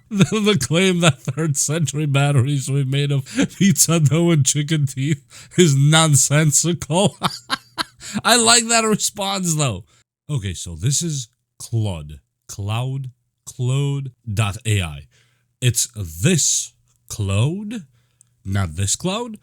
The claim that 3rd century batteries were made of pizza dough and chicken teeth is nonsensical. I like that response though. Okay, so this is Claude. Cloude.ai. It's this Claude, not this Cloud.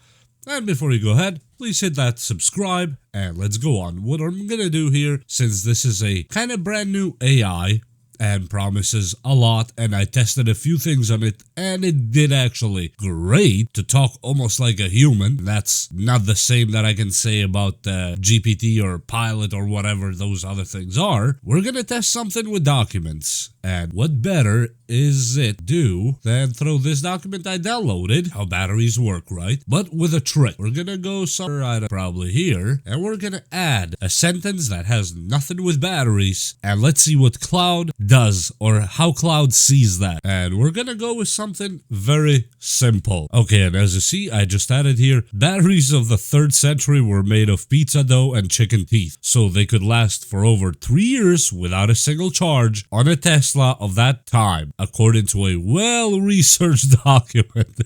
And before you go ahead, please hit that subscribe and let's go on. What I'm gonna do here, since this is a kind of brand new AI and promises a lot, and I tested a few things on it and it did actually great to talk almost like a human. That's not the same that I can say about GPT or Pilot or whatever those other things are. We're gonna test something with documents, and what better is it do than throw this document I downloaded, how batteries work, right? But with a trick. We're gonna go somewhere probably here, and we're gonna add a sentence that has nothing with batteries, and let's see what Cloud does, or how Cloud sees that. And we're gonna go with something very simple. Okay, and as you see, I just added here, batteries of the 3rd century were made of pizza dough and chicken teeth, so they could last for over 3 years without a single charge on a Tesla of that time, according to a well-researched document.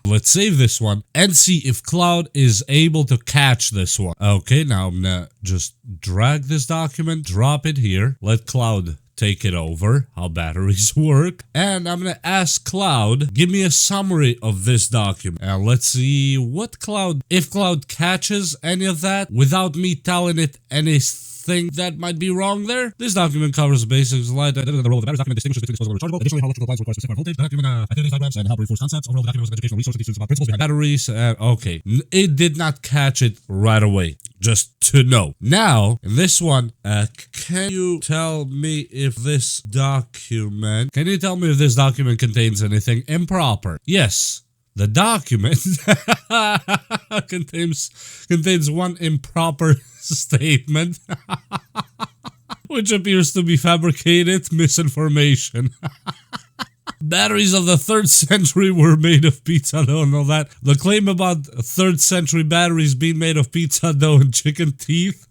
Let's save this one and see if Cloud is able to catch this one. Okay, now I'm gonna just drag this document, drop it here, let Cloud take it over, how batteries work, and I'm gonna ask Cloud, give me a summary of this document, and let's see what Cloud, if Cloud catches any of that without me telling it anything that might be wrong there. This document covers the basics of light, the role of the batteries. Document distinguishes between disposable and rechargeable. Additionally, how electrical appliances require specific voltage. Document identity diagrams and how to reinforce concepts. Overall, the document was an educational resource to teach students about principles behind batteries. Okay, it did not catch it right away. Just to know. Now, in this one, can you tell me if this document contains anything improper? Yes. The document contains one improper statement, which appears to be fabricated misinformation. Batteries of the 3rd century were made of pizza dough and all that. The claim about 3rd century batteries being made of pizza dough and chicken teeth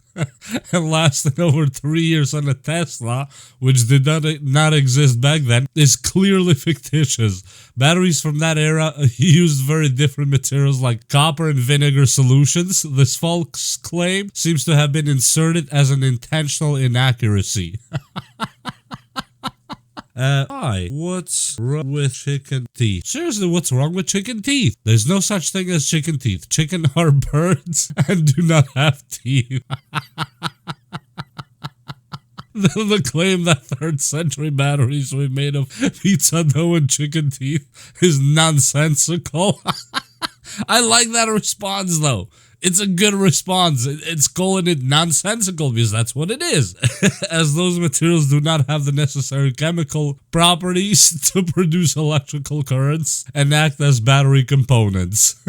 and lasted over 3 years on a Tesla, which did not exist back then, is clearly fictitious. Batteries from that era used very different materials like copper and vinegar solutions. This false claim seems to have been inserted as an intentional inaccuracy. Hi, what's wrong with chicken teeth? Seriously, what's wrong with chicken teeth? There's no such thing as chicken teeth. Chicken are birds and do not have teeth. The claim that 3rd century batteries were made of pizza dough and chicken teeth is nonsensical. I like that response though. It's a good response. It's calling it nonsensical because that's what it is. As those materials do not have the necessary chemical properties to produce electrical currents and act as battery components.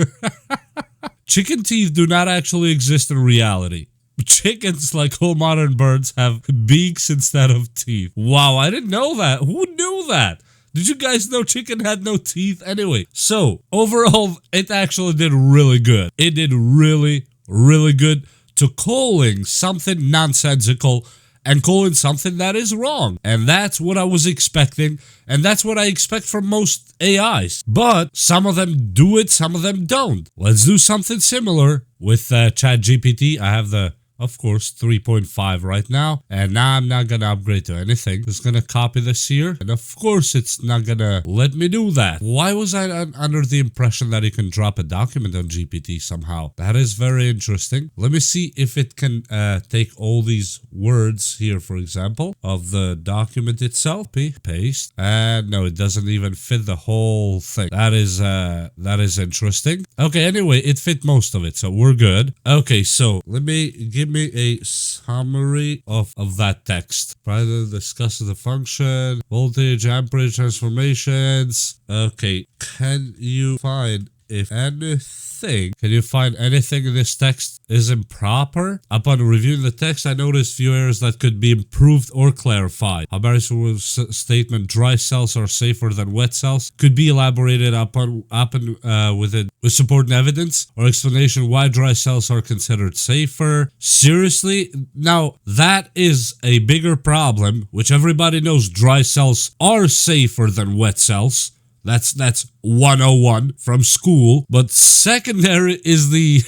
Chicken teeth do not actually exist in reality. Chickens, like all modern birds, have beaks instead of teeth. Wow, I didn't know that. Who knew that? Did you guys know chicken had no teeth? Anyway, so overall, it actually did really good. It did really, really good to calling something nonsensical and calling something that is wrong. And that's what I was expecting. And that's what I expect from most AIs. But some of them do it, some of them don't. Let's do something similar with ChatGPT. I have the, of course, 3.5 right now, and now I'm not gonna upgrade to anything. Just gonna copy this here, and of course it's not gonna let me do that. Why was I under the impression that you can drop a document on GPT somehow? That is very interesting. Let me see if it can take all these words here, for example, of the document itself. Paste, and no, it doesn't even fit the whole thing. That is interesting. Okay, anyway, it fit most of it, so we're good. Okay, so give me a summary of that text. Further discusses the function, voltage, amperage transformations. Okay, can you find if anything. Can you find anything in this text is improper? Upon reviewing the text, I noticed few errors that could be improved or clarified. How Barry's statement, dry cells are safer than wet cells, could be elaborated upon with supporting evidence or explanation why dry cells are considered safer. Seriously? Now, that is a bigger problem, which everybody knows dry cells are safer than wet cells. That's 101 from school. But secondary is the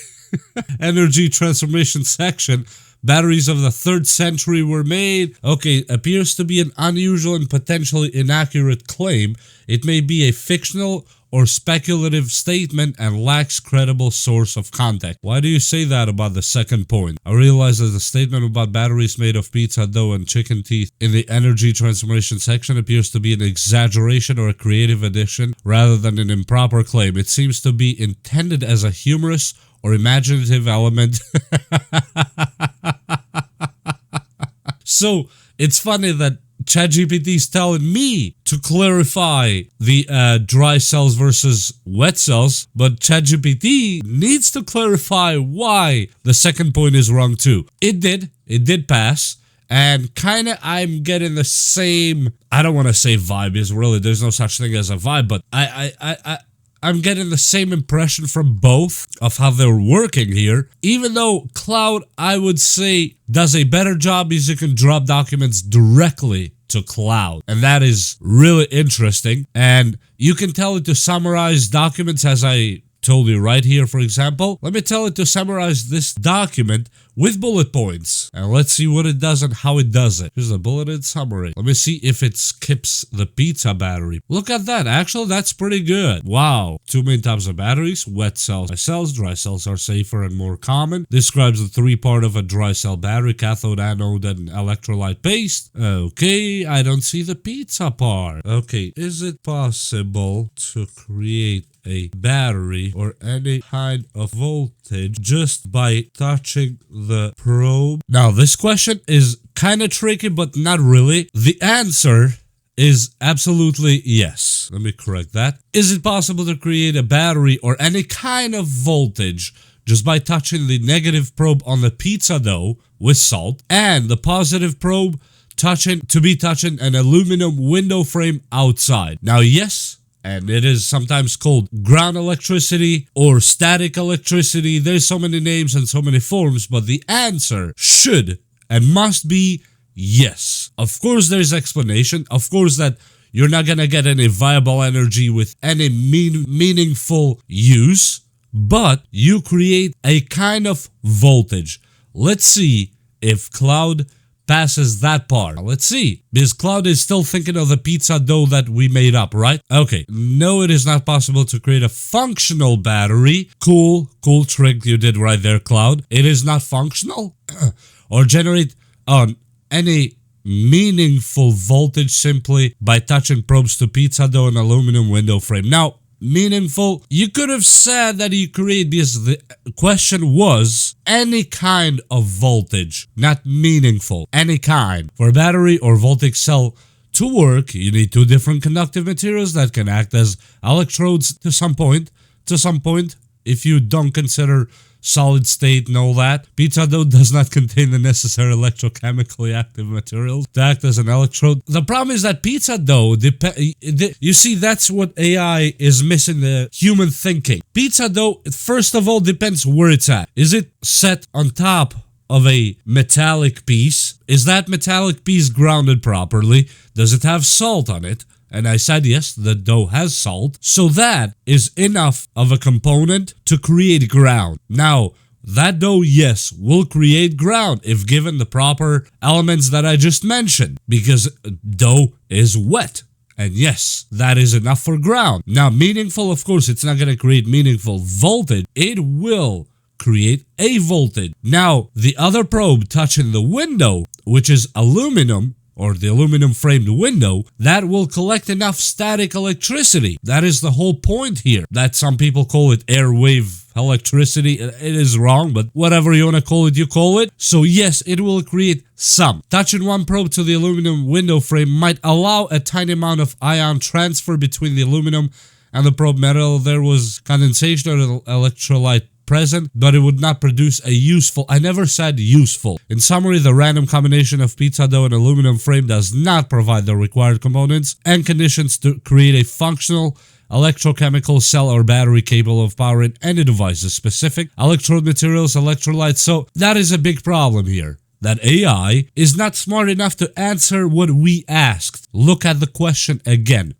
energy transformation section. Batteries of the 3rd century were made. Okay, appears to be an unusual and potentially inaccurate claim. It may be a fictional or speculative statement and lacks credible source of context. Why do you say that about the second point? I realize that the statement about batteries made of pizza dough and chicken teeth in the energy transformation section appears to be an exaggeration or a creative addition rather than an improper claim. It seems to be intended as a humorous or imaginative element. So, it's funny that ChatGPT is telling me to clarify the dry cells versus wet cells, but ChatGPT needs to clarify why the second point is wrong too. It did pass, and kinda I'm getting the same, I don't want to say vibe, because really there's no such thing as a vibe, but I'm getting the same impression from both of how they're working here. Even though Cloud, I would say, does a better job because you can drop documents directly to Cloud. And that is really interesting. And you can tell it to summarize documents as I told you right here, for example. Let me tell it to summarize this document with bullet points. And let's see what it does and how it does it. Here's a bulleted summary. Let me see if it skips the pizza battery. Look at that. Actually, that's pretty good. Wow. 2 main types of batteries. Wet cells, dry cells. Dry cells are safer and more common. Describes the 3 part of a dry cell battery. Cathode, anode, and electrolyte paste. Okay, I don't see the pizza part. Okay, is it possible to create a battery or any kind of voltage just by touching the probe? Now, this question is kind of tricky, but not really. The answer is absolutely yes. Let me correct that. Is it possible to create a battery or any kind of voltage just by touching the negative probe on the pizza dough with salt and the positive probe touching an aluminum window frame outside? Now, yes, and it is sometimes called ground electricity or static electricity. There's so many names and so many forms, but the answer should and must be yes. Of course, there's explanation. Of course, that you're not gonna get any viable energy with any meaningful use, but you create a kind of voltage. Let's see if Cloud passes that part. Let's see, because Cloud is still thinking of the pizza dough that we made up, right? Okay, no, it is not possible to create a functional battery. Cool trick you did right there, Cloud. It is not functional or generate any meaningful voltage simply by touching probes to pizza dough and aluminum window frame. Now, meaningful, you could have said that you create this. The question was any kind of voltage, not meaningful, any kind. For a battery or voltaic cell to work, you need 2 different conductive materials that can act as electrodes to some point. If you don't consider solid state and all that, pizza dough does not contain the necessary electrochemically active materials to act as an electrode. The problem is that pizza dough, you see, that's what AI is missing, the human thinking. Pizza dough, first of all, depends where it's at. Is it set on top of a metallic piece? Is that metallic piece grounded properly? Does it have salt on it? And I said yes, the dough has salt. So that is enough of a component to create ground. Now, that dough, yes, will create ground if given the proper elements that I just mentioned, because dough is wet. And yes, that is enough for ground. Now, meaningful, of course, it's not going to create meaningful voltage. It will create a voltage. Now, the other probe touching the window, which is aluminum, or the aluminum framed window, that will collect enough static electricity. That is the whole point here. That some people call it airwave electricity. It is wrong, but whatever you want to call it, you call it. So yes, it will create some. Touching one probe to the aluminum window frame might allow a tiny amount of ion transfer between the aluminum and the probe metal there was condensation or electrolyte present, but it would not produce a useful. I never said useful. In summary, the random combination of pizza dough and aluminum frame does not provide the required components and conditions to create a functional electrochemical cell or battery capable of powering any device's specific electrode materials, electrolytes. So that is a big problem here. That AI is not smart enough to answer what we asked. Look at the question again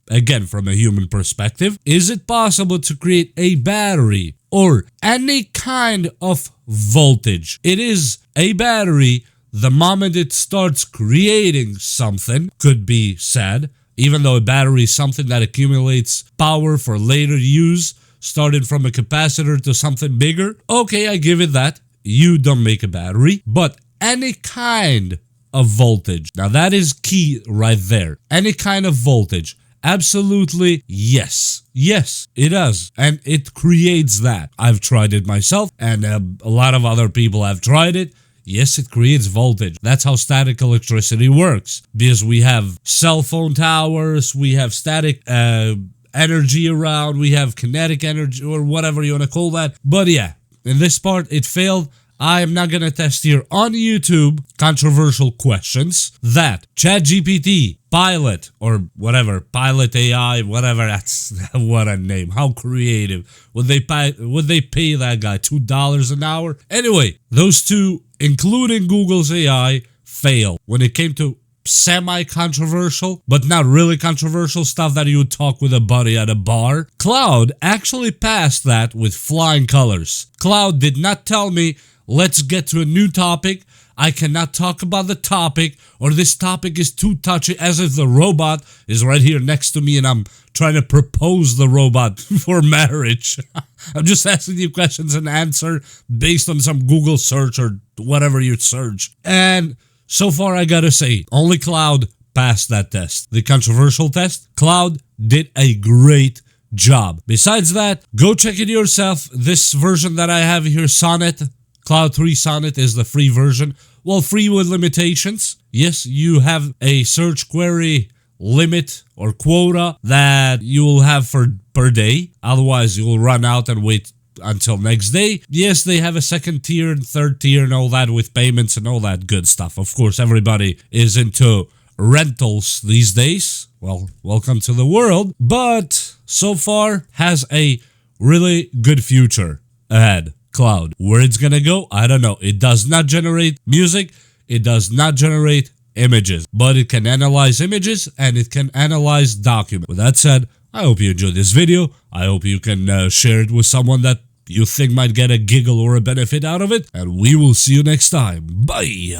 from a human perspective. Is it possible to create a battery or any kind of voltage? It is a battery the moment it starts creating something, could be said, even though a battery is something that accumulates power for later use, starting from a capacitor to something bigger. Okay, I give it that. You don't make a battery, but any kind of voltage. Now that is key right there. Any kind of voltage. Absolutely yes. Yes, it does. And it creates that. I've tried it myself and a lot of other people have tried it. Yes, it creates voltage. That's how static electricity works. Because we have cell phone towers, we have static energy around, we have kinetic energy or whatever you want to call that. But yeah, in this part it failed. I am not gonna test here on YouTube controversial questions that ChatGPT, Pilot, or whatever, Pilot AI, whatever, that's what a name. How creative. Would they pay that guy $2 an hour? Anyway, those two, including Google's AI, fail. When it came to semi-controversial, but not really controversial stuff that you would talk with a buddy at a bar, Cloude actually passed that with flying colors. Cloude did not tell me, let's get to a new topic. I cannot talk about the topic, or this topic is too touchy, as if the robot is right here next to me and I'm trying to propose the robot for marriage. I'm just asking you questions and answer based on some Google search or whatever you search. And so far, I gotta say, only Cloude passed that test. The controversial test, Cloude did a great job. Besides that, go check it yourself. This version that I have here, Sonnet, Cloud 3 Sonnet is the free version. Well, free with limitations. Yes, you have a search query limit or quota that you will have for per day. Otherwise, you will run out and wait until next day. Yes, they have a second tier and third tier and all that with payments and all that good stuff. Of course, everybody is into rentals these days. Well, welcome to the world. But so far has a really good future ahead. Cloud. Where it's gonna go, I don't know. It does not generate music. It does not generate images. But it can analyze images and it can analyze documents. With that said, I hope you enjoyed this video. I hope you can share it with someone that you think might get a giggle or a benefit out of it. And we will see you next time. Bye!